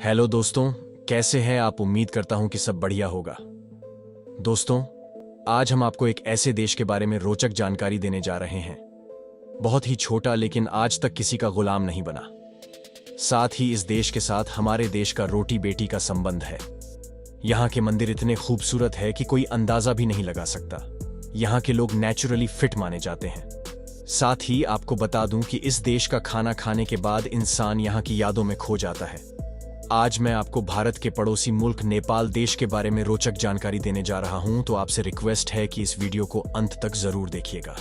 Hello दोस्तों, कैसे हैं आप। उम्मीद करता हूं कि सब बढ़िया होगा। दोस्तों, आज हम आपको एक ऐसे देश के बारे में रोचक जानकारी देने जा रहे हैं। बहुत ही छोटा, लेकिन आज तक किसी का गुलाम नहीं बना। साथ ही इस देश के साथ हमारे देश का रोटी बेटी का संबंध है। यहाँ के मंदिर इतने खूबसूरत है कि कोई अंदाजा भी नहीं लगा सकता। यहाँ के लोग नेचुरली फिट माने जाते हैं। साथ ही आपको बता दूं कि इस देश का खाना खाने के बाद इंसान यहाँ की यादों में खो जाता है। आज मैं आपको भारत के पड़ोसी मुल्क नेपाल देश के बारे में रोचक जानकारी देने जा रहा हूं, तो आपसे रिक्वेस्ट है कि इस वीडियो को अंत तक जरूर देखिएगा।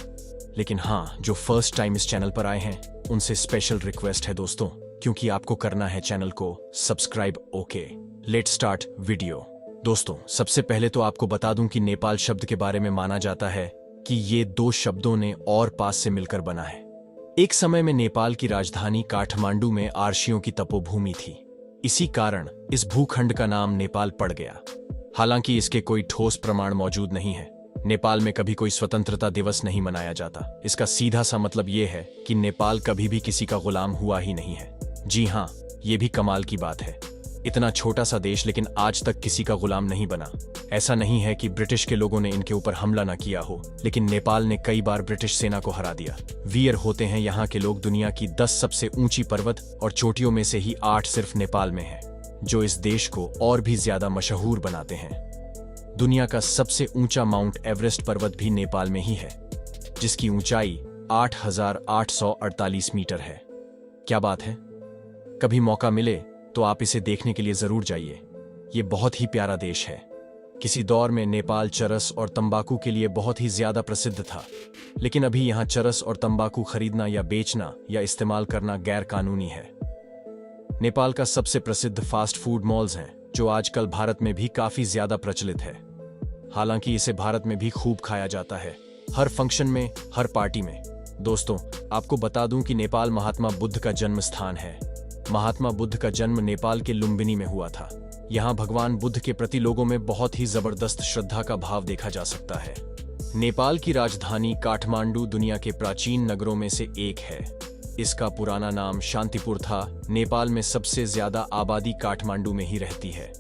लेकिन हाँ, जो फर्स्ट टाइम इस चैनल पर आए हैं उनसे स्पेशल रिक्वेस्ट है दोस्तों, क्योंकि आपको करना है चैनल को subscribe. Okay, let's start video. दोस्तों, सबसे पहले तो आपको बता दूं कि नेपाल शब्द के बारे में माना जाता है कि ये दो शब्दों ने और पास से मिलकर बना है। एक समय में नेपाल की राजधानी काठमांडू में आर्षियों की तपोभूमि थी। इसी कारण इस भूखंड का नाम नेपाल पड़ गया। हालांकि इसके कोई ठोस प्रमाण मौजूद नहीं है। नेपाल में कभी कोई स्वतंत्रता दिवस नहीं मनाया जाता। इसका सीधा सा मतलब यह है कि नेपाल कभी भी किसी का गुलाम हुआ ही नहीं है। जी हां, ये भी कमाल की बात है। इतना छोटा सा देश, लेकिन आज तक किसी का गुलाम नहीं बना। ऐसा नहीं है कि ब्रिटिश के लोगों ने इनके ऊपर हमला न किया हो, लेकिन नेपाल ने कई बार ब्रिटिश सेना को हरा दिया। वीर होते हैं यहाँ के लोग। दुनिया की 10 सबसे ऊंची पर्वत और चोटियों में से ही 8 सिर्फ नेपाल में है, जो इस देश को और भी ज्यादा मशहूर बनाते हैं। दुनिया का सबसे ऊंचा माउंट एवरेस्ट पर्वत भी नेपाल में ही है, जिसकी ऊंचाई 8,848 मीटर है। क्या बात है। कभी मौका मिले तो आप इसे देखने के लिए जरूर जाइए। ये बहुत ही प्यारा देश है। किसी दौर में नेपाल चरस और तंबाकू के लिए बहुत ही ज्यादा प्रसिद्ध था, लेकिन अभी यहाँ चरस और तंबाकू खरीदना या बेचना या इस्तेमाल करना गैर कानूनी है। नेपाल का सबसे प्रसिद्ध फास्ट फूड मॉल्स हैं, जो आजकल भारत में भी काफी ज्यादा प्रचलित है। हालांकि इसे भारत में भी खूब खाया जाता है, हर फंक्शन में, हर पार्टी में। दोस्तों, आपको बता दूं कि नेपाल महात्मा बुद्ध का जन्म स्थान है। महात्मा बुद्ध का जन्म नेपाल के लुम्बिनी में हुआ था। यहाँ भगवान बुद्ध के प्रति लोगों में बहुत ही जबरदस्त श्रद्धा का भाव देखा जा सकता है। नेपाल की राजधानी काठमांडू दुनिया के प्राचीन नगरों में से एक है। इसका पुराना नाम शांतिपुर था। नेपाल में सबसे ज्यादा आबादी काठमांडू में ही रहती है।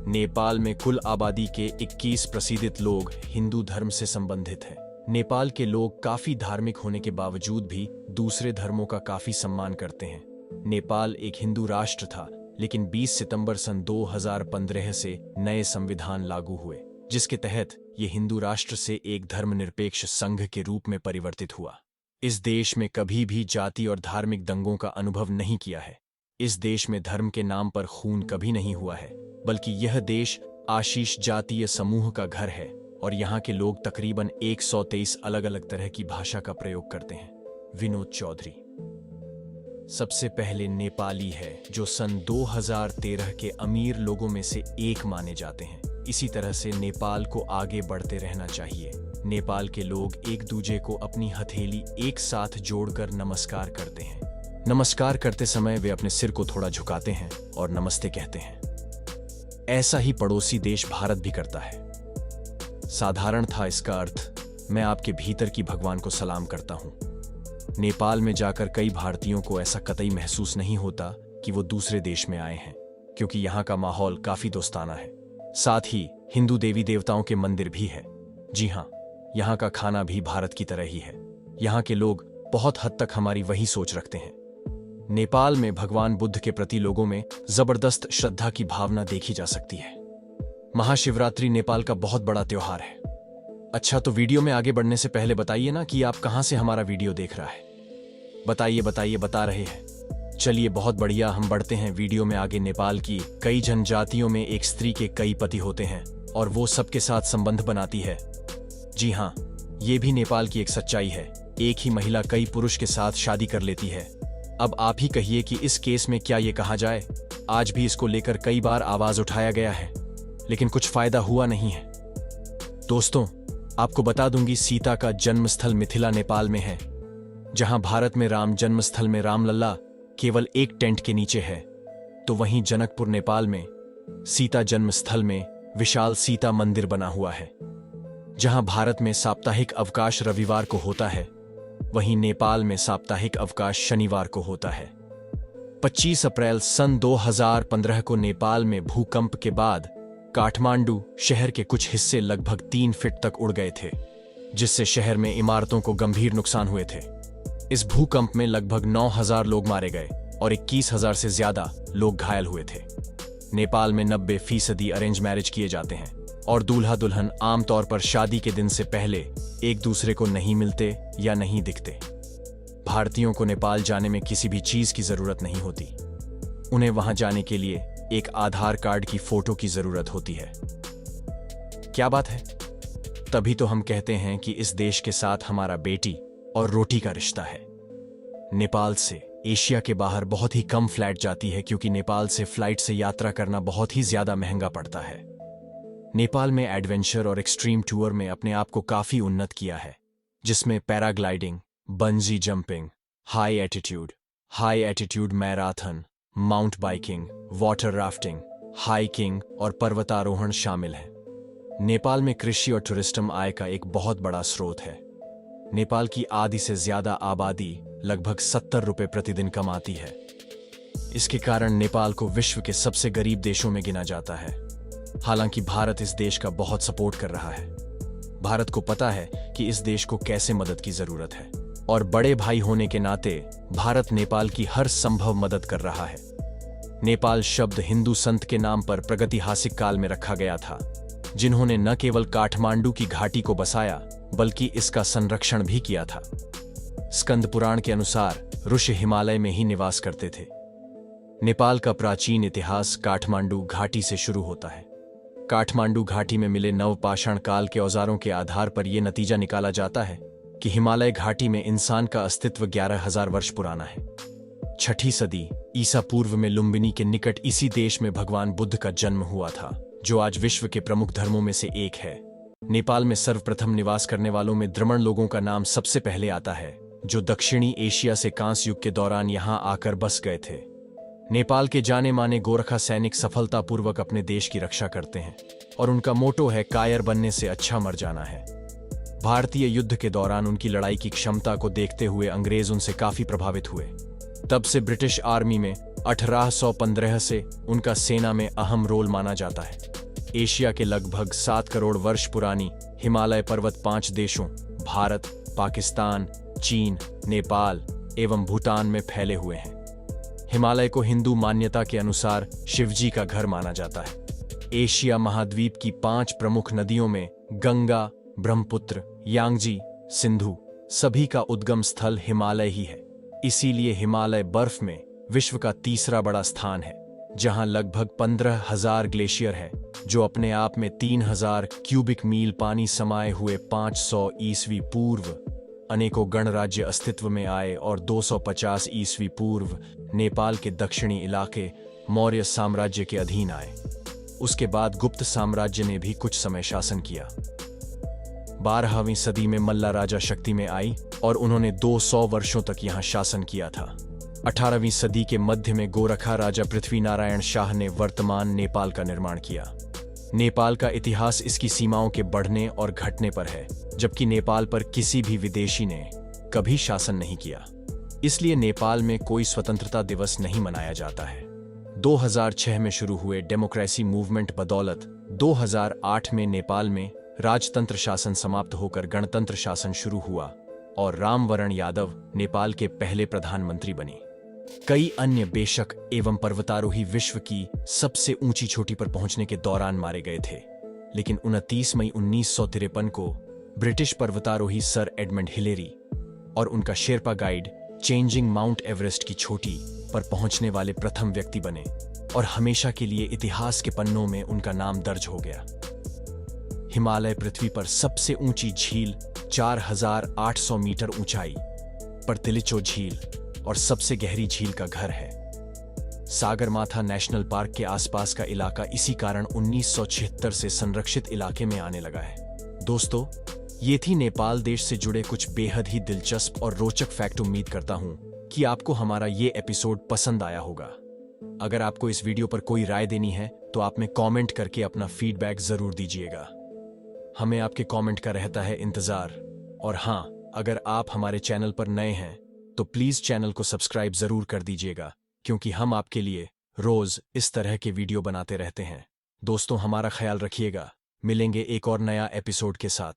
नेपाल में कुल आबादी के 21 प्रसिद्ध लोग हिंदू धर्म से संबंधित हैं। नेपाल के लोग काफी धार्मिक होने के बावजूद भी दूसरे धर्मों का काफी सम्मान करते हैं। नेपाल एक हिंदू राष्ट्र था, लेकिन 20 सितंबर सन 2015 से नए संविधान लागू हुए, जिसके तहत ये हिंदू राष्ट्र से एक धर्मनिरपेक्ष संघ के रूप में परिवर्तित हुआ। इस देश में कभी भी जाति और धार्मिक दंगों का अनुभव नहीं किया है। इस देश में धर्म के नाम पर खून कभी नहीं हुआ है, बल्कि यह देश आशीष जातीय समूह का घर है और यहाँ के लोग तकरीबन 123 अलग अलग तरह की भाषा का प्रयोग करते हैं। विनोद चौधरी सबसे पहले नेपाली है जो सन 2013 के अमीर लोगों में से एक माने जाते हैं। इसी तरह से नेपाल को आगे बढ़ते रहना चाहिए। नेपाल के लोग एक दूजे को अपनी हथेली एक साथ जोड़कर नमस्कार करते हैं। नमस्कार करते समय वे अपने सिर को थोड़ा झुकाते हैं और नमस्ते कहते हैं। ऐसा ही पड़ोसी देश भारत भी करता है। साधारण था इसका अर्थ, मैं आपके भीतर की भगवान को सलाम करता हूं। नेपाल में जाकर कई भारतीयों को ऐसा कतई महसूस नहीं होता कि वो दूसरे देश में आए हैं, क्योंकि यहाँ का माहौल काफी दोस्ताना है। साथ ही हिंदू देवी देवताओं के मंदिर भी है। जी हाँ, यहाँ का खाना भी भारत की तरह ही है। यहाँ के लोग बहुत हद तक हमारी वही सोच रखते हैं। नेपाल में भगवान बुद्ध के प्रति लोगों में जबरदस्त श्रद्धा की भावना देखी जा सकती है। महाशिवरात्रि नेपाल का बहुत बड़ा त्योहार है। अच्छा, तो वीडियो में आगे बढ़ने से पहले बताइए ना कि आप कहां से हमारा वीडियो देख रहा है। बताइए बताइए, बता रहे हैं। चलिए, बहुत बढ़िया, हम बढ़ते हैं वीडियो में आगे। नेपाल की कई जनजातियों में एक स्त्री के कई पति होते हैं और वो सबके साथ संबंध बनाती है। जी हाँ, ये भी नेपाल की एक सच्चाई है। एक ही महिला कई पुरुष के साथ शादी कर लेती है। अब आप ही कहिए कि इस केस में क्या ये कहा जाए। आज भी इसको लेकर कई बार आवाज उठाया गया है, लेकिन कुछ फायदा हुआ नहीं है। दोस्तों, आपको बता दूंगी, सीता का जन्मस्थल मिथिला नेपाल में है। जहां भारत में राम जन्मस्थल में रामलला केवल एक टेंट के नीचे है, तो वहीं जनकपुर नेपाल में सीता जन्मस्थल में विशाल सीता मंदिर बना हुआ है। जहां भारत में साप्ताहिक अवकाश रविवार को होता है, वहीं नेपाल में साप्ताहिक अवकाश शनिवार को होता है। 25 अप्रैल सन 2015 को नेपाल में भूकंप के बाद काठमांडू शहर के कुछ हिस्से लगभग 3 फीट तक उड़ गए थे, जिससे शहर में इमारतों को गंभीर नुकसान हुए थे। इस भूकंप में लगभग 9,000 लोग मारे गए और 21,000 से ज्यादा लोग घायल हुए थे। नेपाल में 90% अरेंज मैरिज किए जाते हैं और दूल्हा दुल्हन आमतौर पर शादी के दिन से पहले एक दूसरे को नहीं मिलते या नहीं दिखते। भारतीयों को नेपाल जाने में किसी भी चीज की जरूरत नहीं होती। उन्हें वहां जाने के लिए एक आधार कार्ड की फोटो की जरूरत होती है। क्या बात है! तभी तो हम कहते हैं कि इस देश के साथ हमारा बेटी और रोटी का रिश्ता है। नेपाल से एशिया के बाहर बहुत ही कम फ्लाइट जाती है, क्योंकि नेपाल से फ्लाइट से यात्रा करना बहुत ही ज्यादा महंगा पड़ता है। नेपाल में एडवेंचर और एक्सट्रीम टूर में अपने आप को काफी उन्नत किया है, जिसमें paragliding, bungee jumping, high attitude marathon, mount biking, water rafting, hiking और पर्वतारोहण शामिल है। नेपाल में कृषि और टूरिज्म आय का एक बहुत बड़ा स्रोत है। नेपाल की आधी से ज्यादा आबादी लगभग 70 रुपए प्रतिदिन कमाती है। इसके कारण नेपाल को विश्व के सबसे गरीब देशों में गिना जाता है। हालांकि भारत इस देश का बहुत सपोर्ट कर रहा है। भारत को पता है कि इस देश को कैसे मदद की जरूरत है, और बड़े भाई होने के नाते भारत नेपाल की हर संभव मदद कर रहा है। नेपाल शब्द हिंदू संत के नाम पर प्रागैतिहासिक काल में रखा गया था, जिन्होंने न केवल काठमांडू की घाटी को बसाया बल्कि इसका संरक्षण भी किया था। स्कंद पुराण के अनुसार ऋषि हिमालय में ही निवास करते थे। नेपाल का प्राचीन इतिहास काठमांडू घाटी से शुरू होता है। काठमांडू घाटी में मिले नवपाषाण काल के औजारों के आधार पर यह नतीजा निकाला जाता है कि हिमालय घाटी में इंसान का अस्तित्व 11,000 वर्ष पुराना है। 6ठी सदी ईसा पूर्व में लुम्बिनी के निकट इसी देश में भगवान बुद्ध का जन्म हुआ था, जो आज विश्व के प्रमुख धर्मों में से एक है। नेपाल में सर्वप्रथम निवास करने वालों में द्रमण लोगों का नाम सबसे पहले आता है, जो दक्षिणी एशिया से कांस्य युग के दौरान यहां आकर बस गए थे। नेपाल के जाने माने गोरखा सैनिक सफलतापूर्वक अपने देश की रक्षा करते हैं और उनका मोटो है, कायर बनने से अच्छा मर जाना है। भारतीय युद्ध के दौरान उनकी लड़ाई की क्षमता को देखते हुए अंग्रेज उनसे काफी प्रभावित हुए। तब से ब्रिटिश आर्मी में 1815 से उनका सेना में अहम रोल माना जाता है। एशिया के लगभग 7 करोड़ वर्ष पुरानी हिमालय पर्वत 5 देशों भारत, पाकिस्तान, चीन, नेपाल एवं भूटान में फैले हुए हैं। हिमालय को हिंदू मान्यता के अनुसार शिवजी का घर माना जाता है। एशिया महाद्वीप की 5 प्रमुख नदियों में गंगा, ब्रह्मपुत्र, यांगजी, सिंधु सभी का उद्गम स्थल हिमालय ही है। इसीलिए हिमालय बर्फ में विश्व का तीसरा बड़ा स्थान है, जहां लगभग 15,000 ग्लेशियर है, जो अपने आप में 3,000 क्यूबिक मील पानी समाये हुए 500 ईस्वी पूर्व अनेकों गणराज्य अस्तित्व में आए और 250 ईस्वी पूर्व नेपाल के दक्षिणी इलाके मौर्य साम्राज्य के अधीन आए। उसके बाद गुप्त साम्राज्य ने भी कुछ समय शासन किया। 12वीं सदी में मल्ला राजा शक्ति में आई और उन्होंने 200 वर्षों तक यहां शासन किया था। 18वीं सदी के मध्य में गोरखा राजा पृथ्वीनारायण शाह ने वर्तमान नेपाल का निर्माण किया। नेपाल का इतिहास इसकी सीमाओं के बढ़ने और घटने पर है, जबकि नेपाल पर किसी भी विदेशी ने कभी शासन नहीं किया। इसलिए नेपाल में कोई स्वतंत्रता दिवस नहीं मनाया जाता है। 2006 में शुरू हुए डेमोक्रेसी मूवमेंट बदौलत 2008 में नेपाल में राजतंत्र शासन समाप्त होकर गणतंत्र शासन शुरू हुआ और रामवरण यादव नेपाल के पहले प्रधानमंत्री बने। कई अन्य बेशक एवं पर्वतारोही विश्व की सबसे ऊंची चोटी पर पहुंचने के दौरान मारे गए थे, लेकिन 29 मई 1953 को ब्रिटिश पर्वतारोही सर एडमंड हिलेरी और उनका Sherpa guide changing mount Everest की चोटी पर पहुंचने वाले प्रथम व्यक्ति बने और हमेशा के लिए इतिहास के पन्नों में उनका नाम दर्ज हो गया। हिमालय पृथ्वी पर सबसे ऊंची झील 4,800 मीटर ऊंचाई पर तिलिचो झील और सबसे गहरी झील का घर है। सागरमाथा नेशनल पार्क के आसपास का इलाका इसी कारण 1976 से संरक्षित इलाके में आने लगा है। दोस्तों, ये थी नेपाल देश से जुड़े कुछ बेहद ही दिलचस्प और रोचक फैक्ट। उम्मीद करता हूं कि आपको हमारा ये एपिसोड पसंद आया होगा। अगर आपको इस वीडियो पर कोई राय देनी है तो आप में कमेंट करके अपना फीडबैक जरूर दीजिएगा। हमें आपके कमेंट का रहता है इंतजार। और हाँ, अगर आप हमारे चैनल पर नए हैं तो प्लीज चैनल को सब्सक्राइब जरूर कर दीजिएगा क्योंकि हम आपके लिए रोज इस तरह के वीडियो बनाते रहते हैं। दोस्तों, हमारा ख्याल रखिएगा। मिलेंगे एक और नया एपिसोड के साथ।